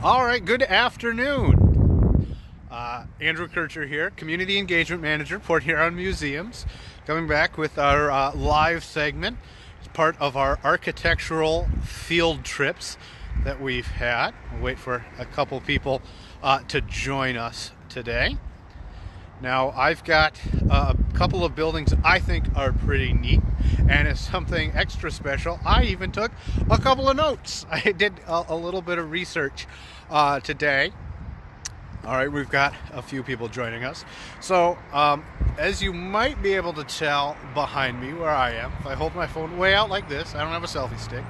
All right, good afternoon. Andrew Kircher here, Community Engagement Manager, Port Huron Museums, coming back with our live segment. It's part of our architectural field trips that we've had. We'll wait for a couple people to join us today. Now, I've got a couple of buildings I think are pretty neat, and as something extra special, I even took a couple of notes. I did a little bit of research today. All right, we've got a few people joining us. So, as you might be able to tell behind me where I am, if I hold my phone way out like this, I don't have a selfie stick,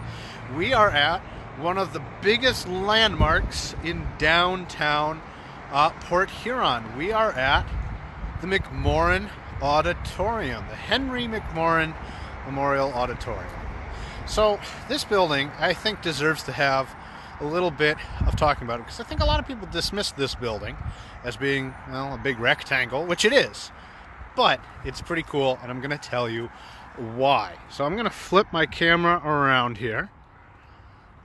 we are at one of the biggest landmarks in downtown Port Huron. We are at the McMorran Auditorium, the Henry McMorran Memorial Auditorium. So this building, I think, deserves to have a little bit of talking about it, because I think a lot of people dismiss this building as being, well, a big rectangle, which it is, but it's pretty cool, and I'm going to tell you why. So I'm going to flip my camera around here.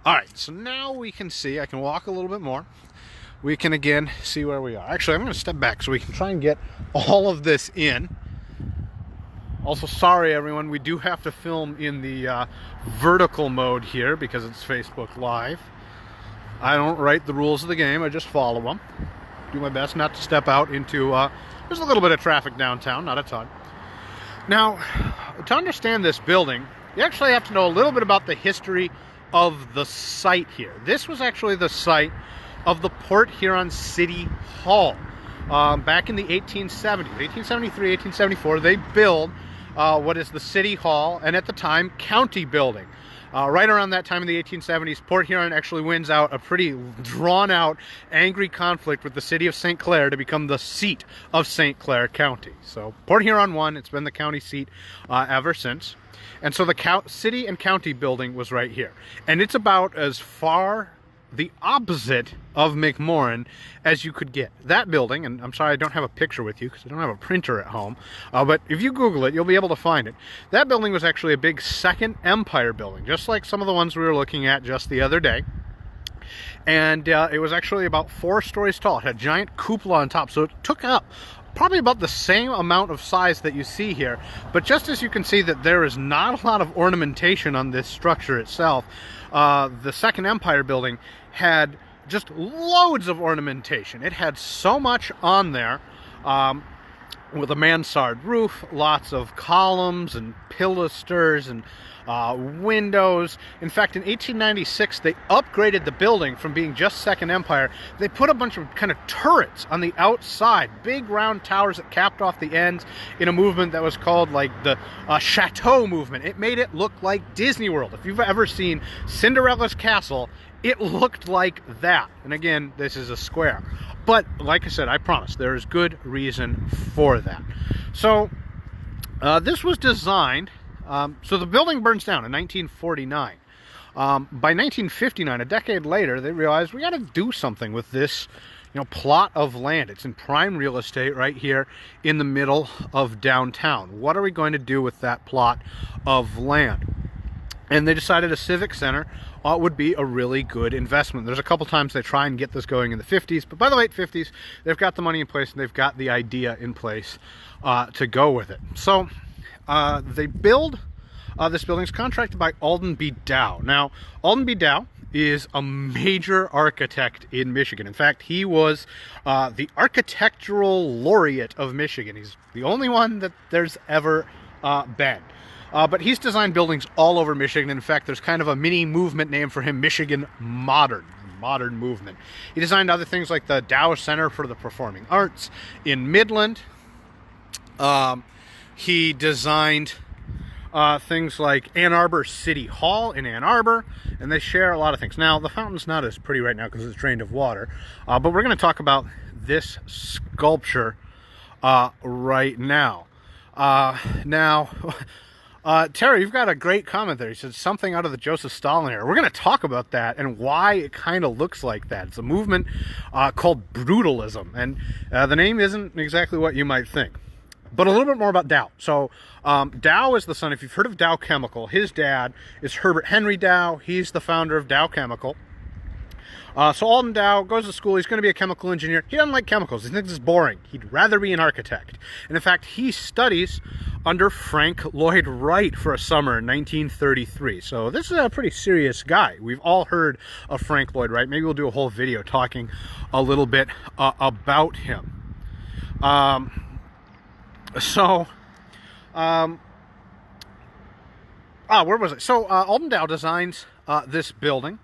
All right, so now we can see, I can walk a little bit more. We can again see where we are. Actually, I'm going to step back so we can try and get all of this in. Also, sorry everyone, we do have to film in the vertical mode here because it's Facebook Live. I don't write the rules of the game, I just follow them. Do my best not to step out into, there's a little bit of traffic downtown, not a ton. Now, to understand this building, you actually have to know a little bit about the history of the site here. This was actually the site of the Port Huron City Hall. Back in the 1870s, 1873, 1874, they built what is the City Hall, and at the time, county building. Right around that time in the 1870s, Port Huron actually wins out a pretty drawn-out, angry conflict with the city of St. Clair to become the seat of St. Clair County. So Port Huron won. It's been the county seat ever since. And so the city and county building was right here. And it's about as far the opposite of McMorran as you could get. That building, and I'm sorry I don't have a picture with you because I don't have a printer at home, but if you Google it, you'll be able to find it. That building was actually a big Second Empire building, just like some of the ones we were looking at just the other day. And it was actually about 4 stories tall. It had a giant cupola on top, so it took up probably about the same amount of size that you see here. But just as you can see that there is not a lot of ornamentation on this structure itself, the Second Empire building had just loads of ornamentation. It had so much on there, with a mansard roof, lots of columns and pilasters and windows. In fact, in 1896, they upgraded the building from being just Second Empire. They put a bunch of kind of turrets on the outside, big round towers that capped off the ends in a movement that was called like the Chateau movement. It made it look like Disney World. If you've ever seen Cinderella's Castle, it looked like that. And again, this is a square. But like I said, I promise, there is good reason for that. So this was designed, so the building burns down in 1949. By 1959, a decade later, they realized we got to do something with this, plot of land. It's in prime real estate right here in the middle of downtown. What are we going to do with that plot of land? And they decided a civic center would be a really good investment. There's a couple times they try and get this going in the 50s, but by the late 50s, they've got the money in place and they've got the idea in place to go with it. So they build this building. It's contracted by Alden B. Dow. Now, Alden B. Dow is a major architect in Michigan. In fact, he was the architectural laureate of Michigan. He's the only one that there's ever been. But he's designed buildings all over Michigan. In fact, there's kind of a mini movement name for him, Michigan Modern movement. He designed other things like the Dow Center for the Performing Arts in Midland. He designed things like Ann Arbor City Hall in Ann Arbor, and they share a lot of things. Now, the fountain's not as pretty right now because it's drained of water, but we're going to talk about this sculpture right now. Terry, you've got a great comment there. He said something out of the Joseph Stalin era. We're going to talk about that and why it kind of looks like that. It's a movement called brutalism, and the name isn't exactly what you might think. But a little bit more about Dow. So Dow is the son, if you've heard of Dow Chemical, his dad is Herbert Henry Dow. He's the founder of Dow Chemical. So Alden Dow goes to school. He's going to be a chemical engineer. He doesn't like chemicals. He thinks it's boring. He'd rather be an architect. And in fact, he studies under Frank Lloyd Wright for a summer in 1933. So this is a pretty serious guy. We've all heard of Frank Lloyd Wright. Maybe we'll do a whole video talking a little bit about him. Where was it? So Alden Dow designs this building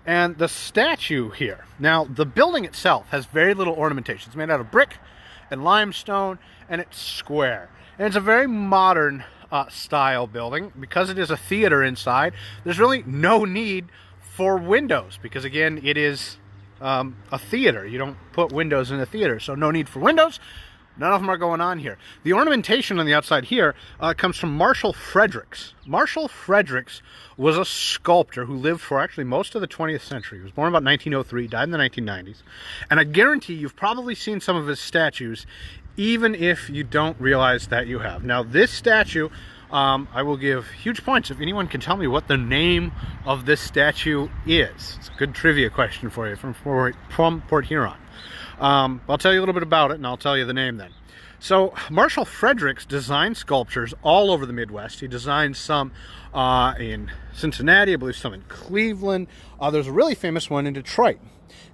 and the statue here. Now, the building itself has very little ornamentation. It's made out of brick and limestone, and it's square. And it's a very modern style building. Because it is a theater inside, there's really no need for windows because, again, it is a theater. You don't put windows in a theater, so no need for windows. None of them are going on here. The ornamentation on the outside here comes from Marshall Fredericks. Marshall Fredericks was a sculptor who lived for actually most of the 20th century. He was born about 1903, died in the 1990s. And I guarantee you've probably seen some of his statues, even if you don't realize that you have. Now, this statue, I will give huge points if anyone can tell me what the name of this statue is. It's a good trivia question for you from Port Huron. I'll tell you a little bit about it, and I'll tell you the name then. So Marshall Fredericks designed sculptures all over the Midwest. He designed some in Cincinnati, I believe some in Cleveland. There's a really famous one in Detroit.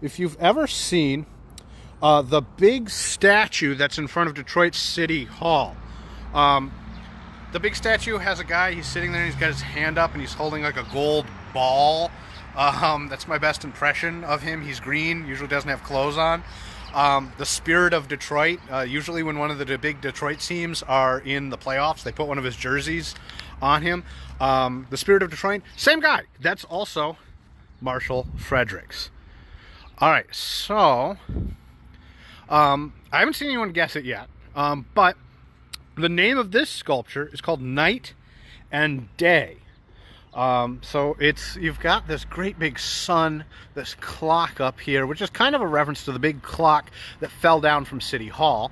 If you've ever seen the big statue that's in front of Detroit City Hall, the big statue has a guy, he's sitting there, and he's got his hand up, and he's holding like a gold ball. That's my best impression of him. He's green, usually doesn't have clothes on. The Spirit of Detroit, usually when one of the big Detroit teams are in the playoffs, they put one of his jerseys on him. The Spirit of Detroit, same guy. That's also Marshall Fredericks. All right, so I haven't seen anyone guess it yet, but the name of this sculpture is called Night and Day. So you've got this great big sun, this clock up here, which is kind of a reference to the big clock that fell down from City Hall.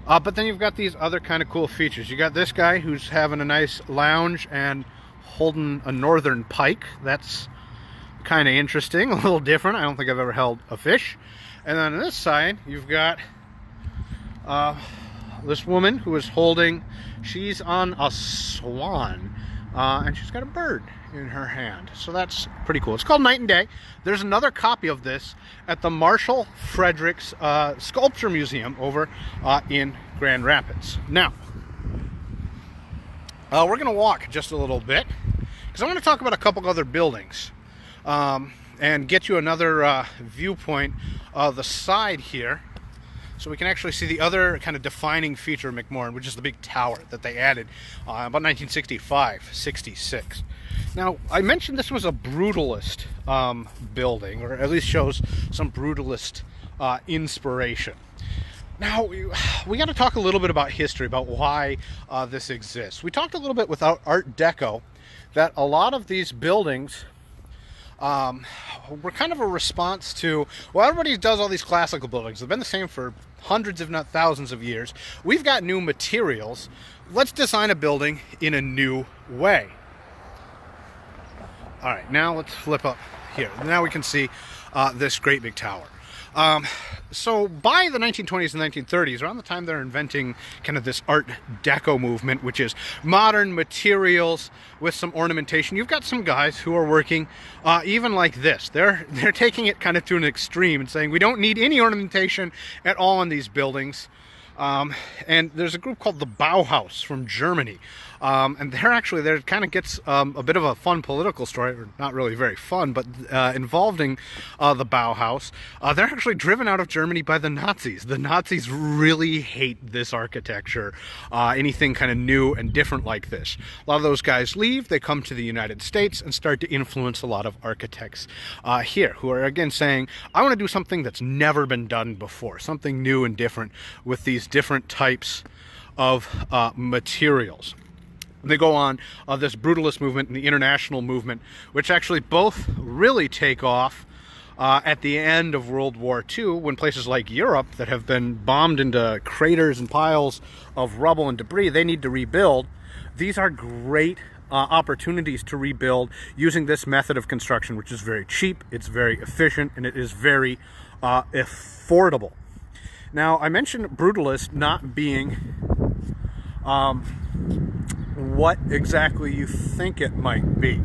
But then you've got these other kind of cool features. You got this guy who's having a nice lounge and holding a northern pike. That's kind of interesting, a little different. I don't think I've ever held a fish. And then on this side, you've got this woman who is she's on a swan. And she's got a bird in her hand. So that's pretty cool. It's called Night and Day. There's another copy of this at the Marshall Fredericks Sculpture Museum over in Grand Rapids. Now, we're going to walk just a little bit because I want to talk about a couple other buildings and get you another viewpoint of the side here, so we can actually see the other kind of defining feature of McMorran, which is the big tower that they added about 1965-66. Now, I mentioned this was a brutalist building, or at least shows some brutalist inspiration. Now, we got to talk a little bit about history, about why this exists. We talked a little bit with Art Deco that a lot of these buildings were kind of a response to, well, everybody does all these classical buildings. They've been the same for hundreds, if not thousands of years. We've got new materials. Let's design a building in a new way. All right, now let's flip up here. Now we can see this great big tower. So by the 1920s and 1930s, around the time they're inventing kind of this Art Deco movement, which is modern materials with some ornamentation, you've got some guys who are working even like this. They're taking it kind of to an extreme and saying we don't need any ornamentation at all in these buildings. And there's a group called the Bauhaus from Germany. And there kind of gets a bit of a fun political story, or not really very fun, but involving the Bauhaus. They're actually driven out of Germany by the Nazis. The Nazis really hate this architecture, anything kind of new and different like this. A lot of those guys leave, they come to the United States and start to influence a lot of architects here, who are again saying, I want to do something that's never been done before, something new and different with these different types of materials. They go on this brutalist movement and the international movement, which actually both really take off at the end of World War II, when places like Europe that have been bombed into craters and piles of rubble and debris, they need to rebuild. These are great opportunities to rebuild using this method of construction, which is very cheap, it's very efficient, and it is very affordable. Now, I mentioned brutalist not being what exactly you think it might be.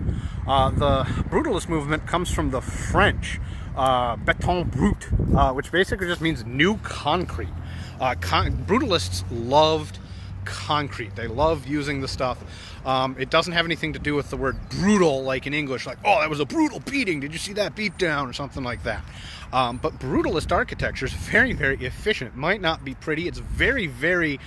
The brutalist movement comes from the French, béton brut, which basically just means new concrete. Brutalists loved concrete. They love using the stuff. It doesn't have anything to do with the word brutal like in English, like, oh, that was a brutal beating, did you see that beat down, or something like that. But brutalist architecture is very, very efficient. It might not be pretty. It's very, very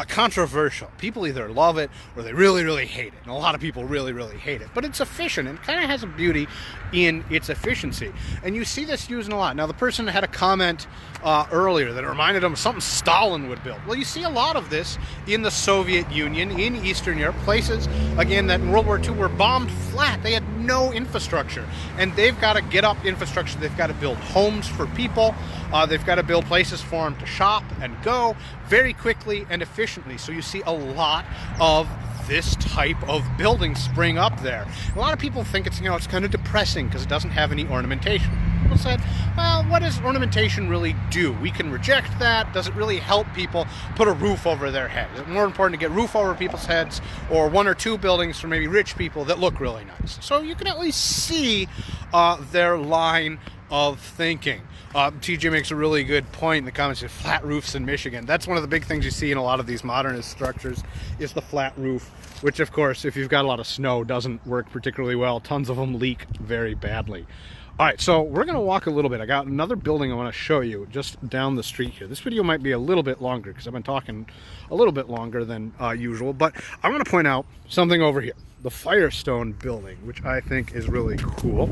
controversial. People either love it or they really, really hate it. And a lot of people really, really hate it. But it's efficient and it kind of has a beauty in its efficiency. And you see this used a lot. Now, the person had a comment earlier that reminded them of something Stalin would build. Well, you see a lot of this in the Soviet Union, in Eastern Europe, places, again, that in World War II were bombed flat. They had no infrastructure. And they've got to get up infrastructure. They've got to build homes for people. They've got to build places for them to shop and go very quickly and efficiently. So you see a lot of this type of building spring up there. A lot of people think it's, it's kind of depressing because it doesn't have any ornamentation. People said, well, what does ornamentation really do? We can reject that. Does it really help people put a roof over their head? Is it more important to get roof over people's heads, or one or two buildings for maybe rich people that look really nice? So you can at least see their line of thinking. TJ makes a really good point in the comments, flat roofs in Michigan. That's one of the big things you see in a lot of these modernist structures, is the flat roof, which of course, if you've got a lot of snow, doesn't work particularly well. Tons of them leak very badly. All right, so we're going to walk a little bit. I got another building I want to show you just down the street here. This video might be a little bit longer because I've been talking a little bit longer than usual, but I want to point out something over here. The Firestone building, which I think is really cool.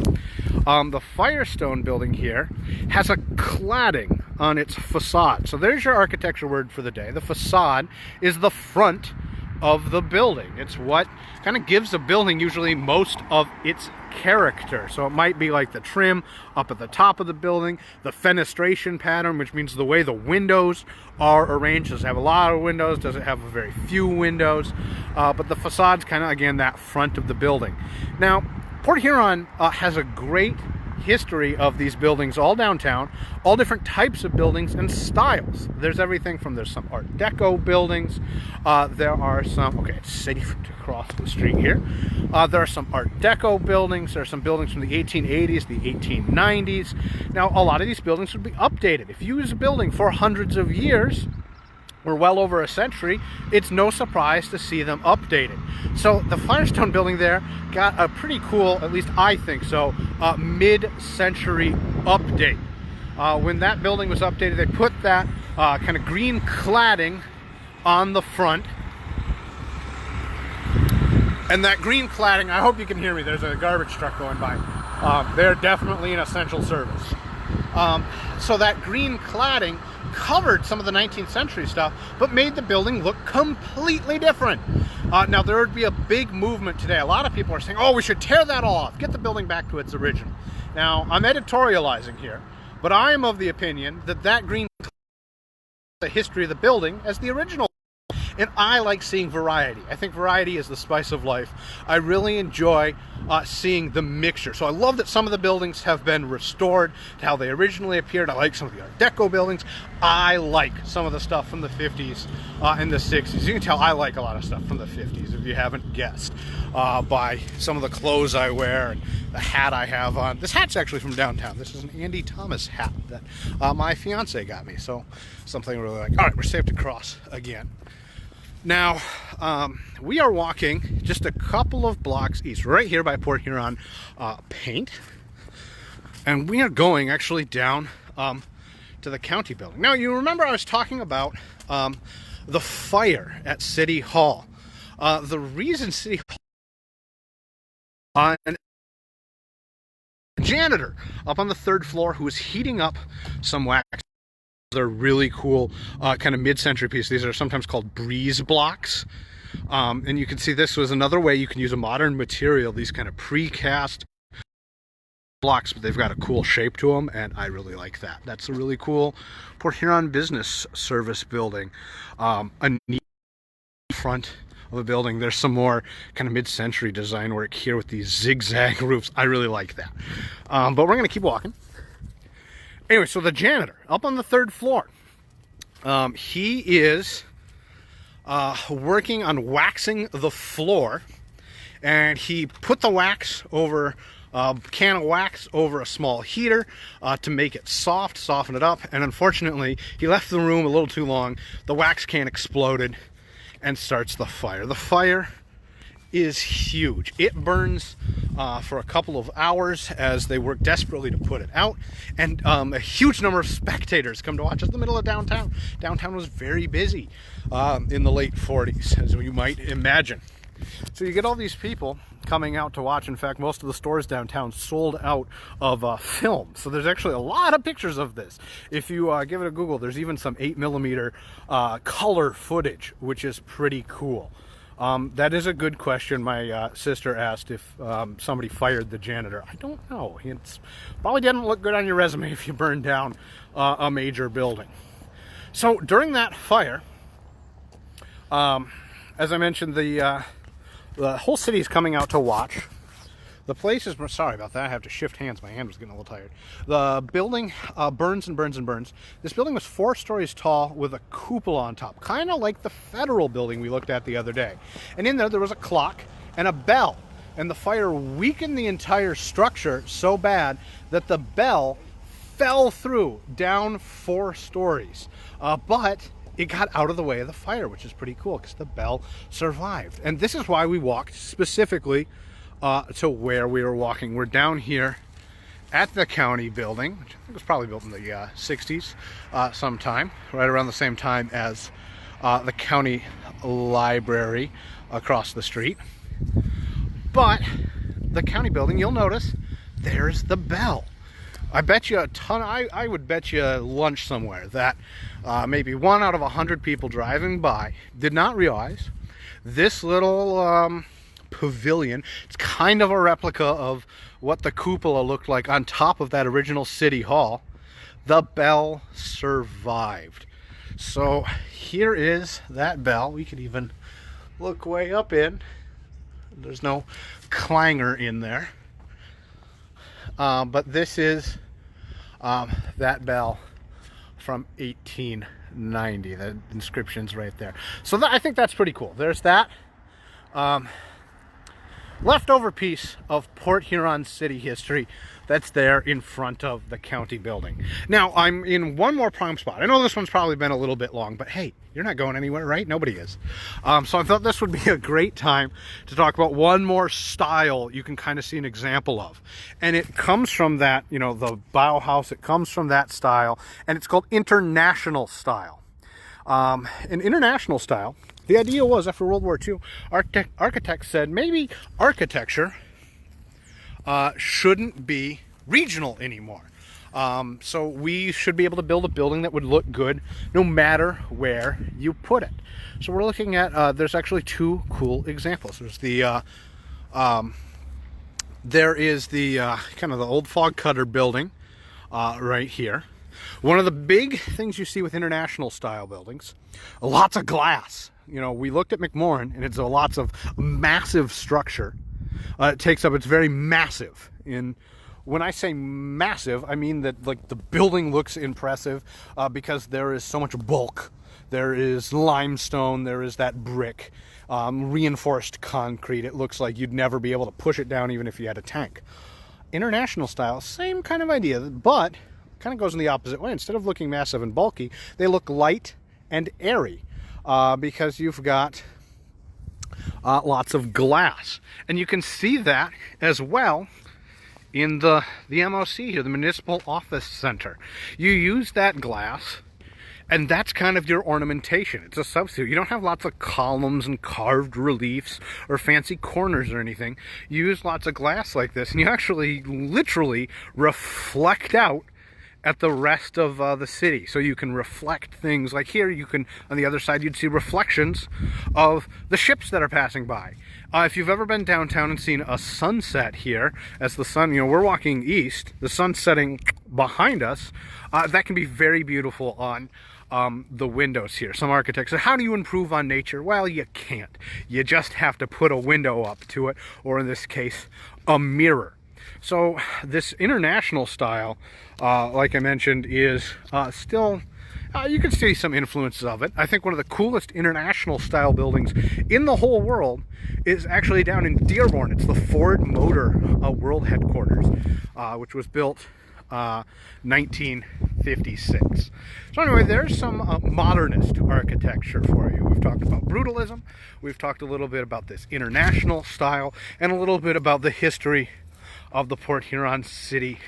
The Firestone building here has a cladding on its facade. So there's your architecture word for the day. The facade is the front of the building. It's what kind of gives a building usually most of its character. So it might be like the trim up at the top of the building, the fenestration pattern, which means the way the windows are arranged. Does it have a lot of windows? Does it have a very few windows? But the facade's kind of, again, that front of the building. Now, Port Huron has a great history of these buildings all downtown, all different types of buildings and styles. There's everything from, there's some Art Deco buildings, there are some, okay, it's safe to cross the street here. There are some Art Deco buildings, there are some buildings from the 1880s, the 1890s. Now, a lot of these buildings would be updated. If you use a building for hundreds of years, or well over a century, it's no surprise to see them updated. So the Firestone building there got a pretty cool, at least I think so, mid-century update. When that building was updated, they put that kind of green cladding on the front. And that green cladding, I hope you can hear me, there's a garbage truck going by. They're definitely an essential service. So that green cladding covered some of the 19th century stuff, but made the building look completely different. Now, there would be a big movement today. A lot of people are saying, oh, we should tear that all off, get the building back to its original. Now, I'm editorializing here, but I am of the opinion that that green the history of the building as the original. And I like seeing variety. I think variety is the spice of life. I really enjoy seeing the mixture. So I love that some of the buildings have been restored to how they originally appeared. I like some of the Art Deco buildings. I like some of the stuff from the 50s and the 60s. You can tell I like a lot of stuff from the 50s, if you haven't guessed, by some of the clothes I wear and the hat I have on. This hat's actually from downtown. This is an Andy Thomas hat that my fiance got me. So something I really like. All right, we're safe to cross again. Now, we are walking just a couple of blocks east, right here by Port Huron Paint, and we are going actually down to the county building. Now, you remember I was talking about the fire at City Hall. The reason City Hall, a janitor up on the 3rd floor who was heating up some wax. They're really cool kind of mid-century piece. These are sometimes called breeze blocks. And you can see this was another way you can use a modern material, these kind of precast blocks, but they've got a cool shape to them, and I really like that. That's a really cool Port Huron Business Service building. A neat front of a building. There's some more kind of mid-century design work here with these zigzag roofs. I really like that. But we're going to keep walking. Anyway, so the janitor up on the 3rd floor, he is working on waxing the floor, and he put the wax over can of wax over a small heater to make it soft, soften it up, and unfortunately he left the room a little too long. The wax can exploded and starts the fire. The fire is huge. It burns for a couple of hours as they work desperately to put it out, and a huge number of spectators come to watch. It's in the middle of downtown. Downtown was very busy in the late 40s, as you might imagine. So you get all these people coming out to watch. In fact, most of the stores downtown sold out of film. So there's actually a lot of pictures of this. If you give it a Google, there's even some 8mm color footage, which is pretty cool. That is a good question. My sister asked if somebody fired the janitor. I don't know. It's probably didn't look good on your resume if you burned down a major building. So during that fire, as I mentioned, the whole city is coming out to watch. The place is, sorry about that, I have to shift hands, my hand was getting a little tired. The building burns and burns and burns. This building was 4 stories tall with a cupola on top, kind of like the federal building we looked at the other day. And in there was a clock and a bell, and the fire weakened the entire structure so bad that the bell fell through down 4 stories. But it got out of the way of the fire, which is pretty cool because the bell survived. And this is why we walked specifically to where we were walking. We're down here at the county building, which I think was probably built in the 60s sometime, right around the same time as the county library across the street. But the county building, you'll notice, there's the bell. I bet you a ton, I would bet you lunch somewhere that maybe 1 out of 100 people driving by did not realize this little pavilion, it's kind of a replica of what the cupola looked like on top of that original city hall. The bell survived. So here is that bell. We could even look way up in. There's no clangor in there. But this is that bell from 1890. The inscription's right there. So I think that's pretty cool. There's that leftover piece of Port Huron city history that's there in front of the county building. Now, I'm in one more prime spot. I know this one's probably been a little bit long, but hey, you're not going anywhere, right? Nobody is. So I thought this would be a great time to talk about one more style you can kind of see an example of. And it comes from that, you know, the Bauhaus, it comes from that style, and it's called international style. An international style, the idea was after World War II, architects said maybe architecture shouldn't be regional anymore. So we should be able to build a building that would look good no matter where you put it. So we're looking at, there's actually 2 cool examples. There's the, there is the kind of the old fog cutter building right here. One of the big things you see with international style buildings, lots of glass. You know, we looked at McMorran and it's lots of massive structure. It takes up, it's very massive. When I say massive, I mean that like the building looks impressive because there is so much bulk. There is limestone, there is that brick, reinforced concrete. It looks like you'd never be able to push it down even if you had a tank. International style, same kind of idea, but kind of goes in the opposite way. Instead of looking massive and bulky, they look light and airy because you've got lots of glass. And you can see that as well in the MOC here, the Municipal Office Center. You use that glass, and that's kind of your ornamentation. It's a substitute. You don't have lots of columns and carved reliefs or fancy corners or anything. You use lots of glass like this, and you actually literally reflect out at the rest of the city. So you can reflect things like here, you can, on the other side, you'd see reflections of the ships that are passing by. If you've ever been downtown and seen a sunset here, as the sun, you know, we're walking east, the sun's setting behind us, that can be very beautiful on the windows here. Some architects say, how do you improve on nature? Well, you can't. You just have to put a window up to it, or in this case, a mirror. So this international style, like I mentioned, is still, you can see some influences of it. I think one of the coolest international style buildings in the whole world is actually down in Dearborn. It's the Ford Motor World Headquarters, which was built 1956. So anyway, there's some modernist architecture for you. We've talked about brutalism, we've talked a little bit about this international style, and a little bit about the history of the Port Huron City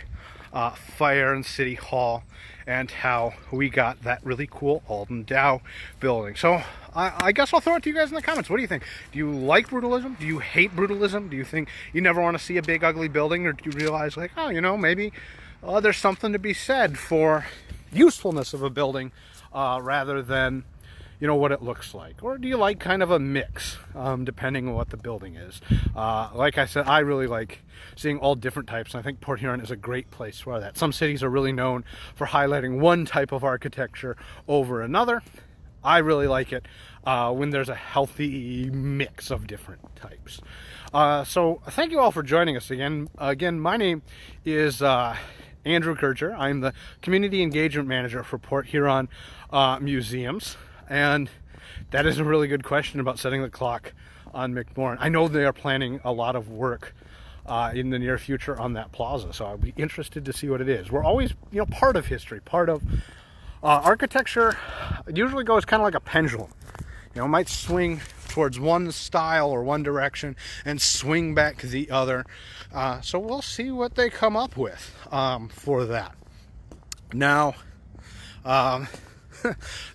Fire and City Hall, and how we got that really cool Alden Dow building. So I guess I'll throw it to you guys in the comments. What do you think? Do you like brutalism? Do you hate brutalism? Do you think you never want to see a big ugly building, or do you realize, like, oh, you know, maybe there's something to be said for usefulness of a building rather than, you know, what it looks like? Or do you like kind of a mix, depending on what the building is? Like I said, I really like seeing all different types, and I think Port Huron is a great place for that. Some cities are really known for highlighting one type of architecture over another. I really like it when there's a healthy mix of different types. So thank you all for joining us again. Again, my name is Andrew Kircher. I'm the Community Engagement Manager for Port Huron Museums. And that is a really good question about setting the clock on McMorran. I know they are planning a lot of work in the near future on that plaza, so I'll be interested to see what it is. We're always, you know, part of history, part of architecture. It usually goes kind of like a pendulum. You know, it might swing towards one style or one direction and swing back the other. So we'll see what they come up with for that. Now,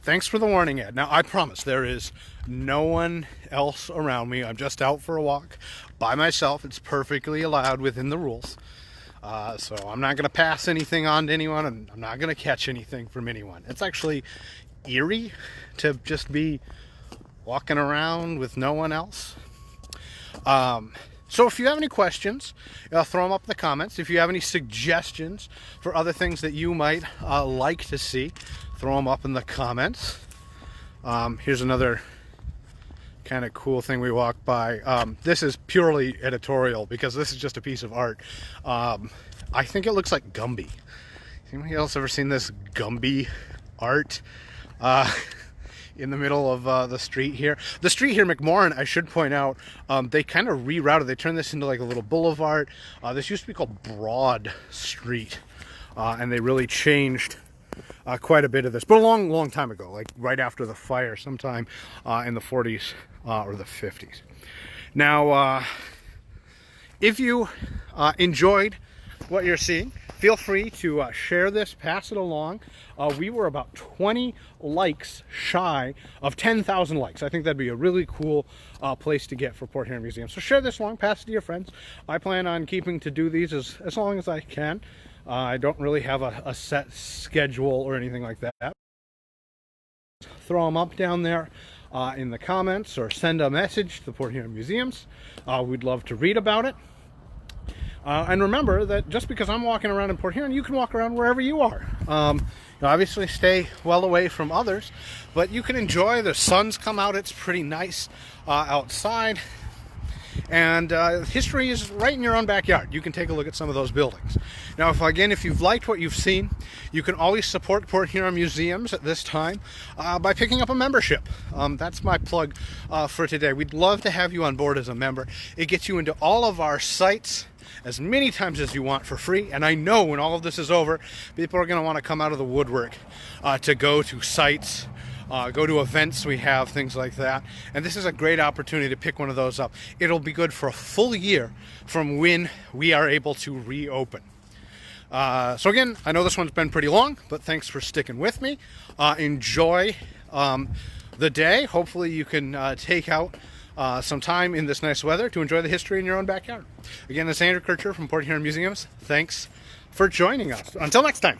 thanks for the warning, Ed. Now, I promise there is no one else around me. I'm just out for a walk by myself. It's perfectly allowed within the rules. So I'm not going to pass anything on to anyone, and I'm not going to catch anything from anyone. It's actually eerie to just be walking around with no one else. So if you have any questions, throw them up in the comments. If you have any suggestions for other things that you might like to see, throw them up in the comments. Here's another kind of cool thing we walked by. This is purely editorial because this is just a piece of art. I think it looks like Gumby. Anybody else ever seen this Gumby art? In the middle of the street here. The street here, McMorran, I should point out, they kind of rerouted. They turned this into like a little boulevard. This used to be called Broad Street, and they really changed quite a bit of this, but a long, long time ago, like right after the fire, sometime in the 40s or the 50s. Now, if you enjoyed what you're seeing, feel free to share this, pass it along. We were about 20 likes shy of 10,000 likes. I think that'd be a really cool place to get for Port Huron Museum. So share this along, pass it to your friends. I plan on keeping to do these as long as I can. I don't really have a set schedule or anything like that. Throw them up down there in the comments, or send a message to the Port Huron Museums. We'd love to read about it. And remember that just because I'm walking around in Port Huron, you can walk around wherever you are. Obviously stay well away from others, but you can enjoy. The sun's come out, it's pretty nice outside. And history is right in your own backyard. You can take a look at some of those buildings. Now, if you've liked what you've seen, you can always support Port Huron Museums at this time by picking up a membership. That's my plug for today. We'd love to have you on board as a member. It gets you into all of our sites as many times as you want for free, and I know when all of this is over, people are going to want to come out of the woodwork to go to sites, go to events we have, things like that. And this is a great opportunity to pick one of those up. It'll be good for a full year from when we are able to reopen. So again, I know this one's been pretty long, but thanks for sticking with me. Enjoy the day. Hopefully you can take out some time in this nice weather to enjoy the history in your own backyard. Again, this is Andrew Kircher from Port Huron Museums. Thanks for joining us. Until next time.